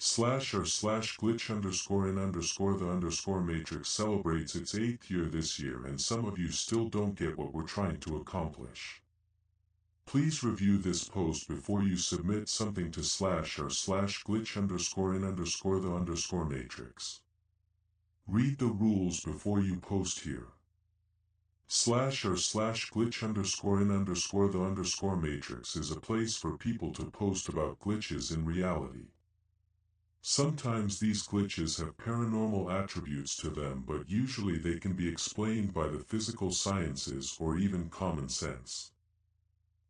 /r/glitch underscore in underscore the underscore matrix celebrates its 8th year this year, and some of you still don't get what we're trying to accomplish. Please review this post before you submit something to /r/glitch underscore in underscore the underscore matrix. Read the rules before you post here. /r/glitch underscore in underscore the underscore matrix is a place for people to post about glitches in reality. Sometimes these glitches have paranormal attributes to them, but usually they can be explained by the physical sciences or even common sense.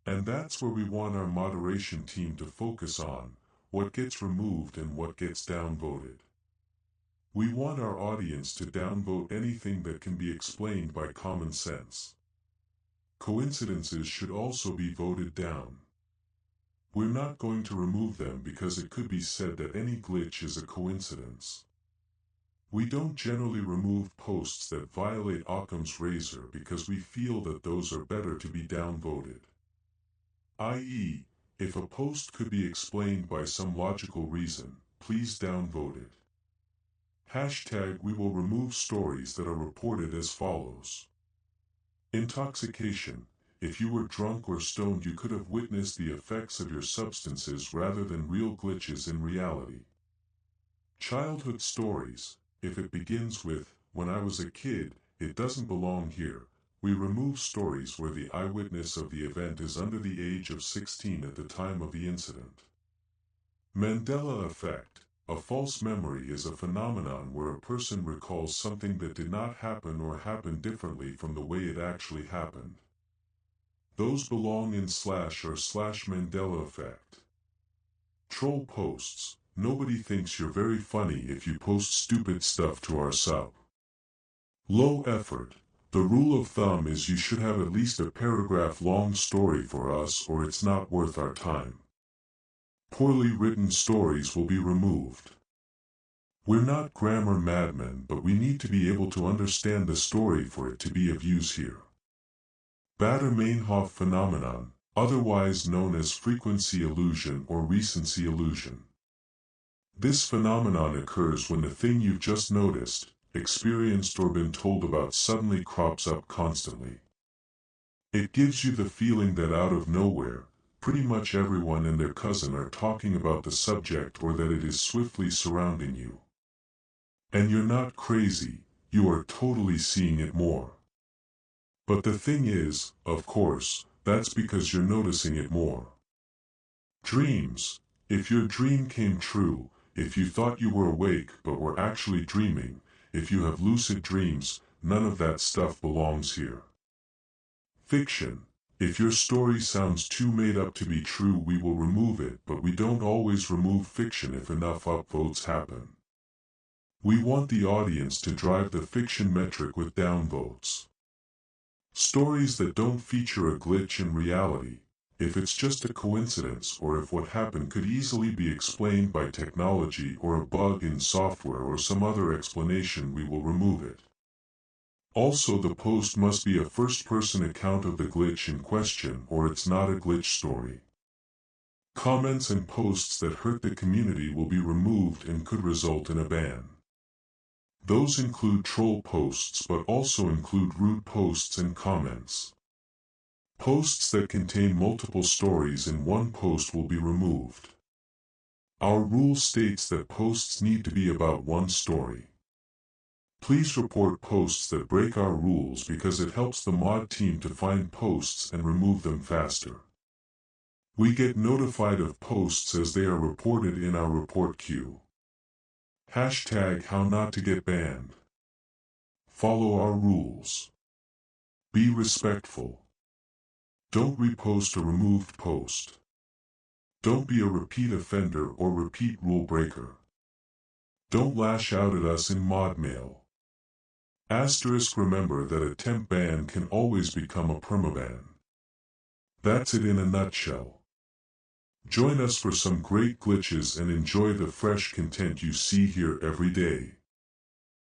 And that's where we want our moderation team to focus on, what gets removed and what gets downvoted. We want our audience to downvote anything that can be explained by common sense. Coincidences should also be voted down. We're not going to remove them because it could be said that any glitch is a coincidence. We don't generally remove posts that violate Occam's razor because we feel that those are better to be downvoted. I.e., if a post could be explained by some logical reason, please downvote it. We will remove stories that are reported as follows. Intoxication. If you were drunk or stoned, you could have witnessed the effects of your substances rather than real glitches in reality. Childhood stories. If it begins with, "When I was a kid," it doesn't belong here. We remove stories where the eyewitness of the event is under the age of 16 at the time of the incident. Mandela effect. A false memory is a phenomenon where a person recalls something that did not happen or happened differently from the way it actually happened. Those belong in /r/Mandela effect. Troll posts. Nobody thinks you're very funny if you post stupid stuff to our sub. Low effort. The rule of thumb is you should have at least a paragraph-long story for us or it's not worth our time. Poorly written stories will be removed. We're not grammar madmen, but we need to be able to understand the story for it to be of use here. Baader-Meinhof phenomenon, otherwise known as frequency illusion or recency illusion. This phenomenon occurs when the thing you've just noticed, experienced or been told about suddenly crops up constantly. It gives you the feeling that out of nowhere, pretty much everyone and their cousin are talking about the subject or that it is swiftly surrounding you. And you're not crazy, you are totally seeing it more. But the thing is, of course, that's because you're noticing it more. Dreams. If your dream came true, if you thought you were awake but were actually dreaming, if you have lucid dreams, none of that stuff belongs here. Fiction. If your story sounds too made up to be true, we will remove it, but we don't always remove fiction if enough upvotes happen. We want the audience to drive the fiction metric with downvotes. Stories that don't feature a glitch in reality. If it's just a coincidence or if what happened could easily be explained by technology or a bug in software or some other explanation, we will remove it. Also, the post must be a first-person account of the glitch in question or it's not a glitch story. Comments and posts that hurt the community will be removed and could result in a ban. Those include troll posts but also include rude posts and comments. Posts that contain multiple stories in one post will be removed. Our rule states that posts need to be about one story. Please report posts that break our rules because it helps the mod team to find posts and remove them faster. We get notified of posts as they are reported in our report queue. #how not to get banned. Follow our rules. Be respectful. Don't repost a removed post. Don't be a repeat offender or repeat rule breaker. Don't lash out at us in mod mail. Remember that a temp ban can always become a permaban. That's it in a nutshell. Join us for some great glitches and enjoy the fresh content you see here every day.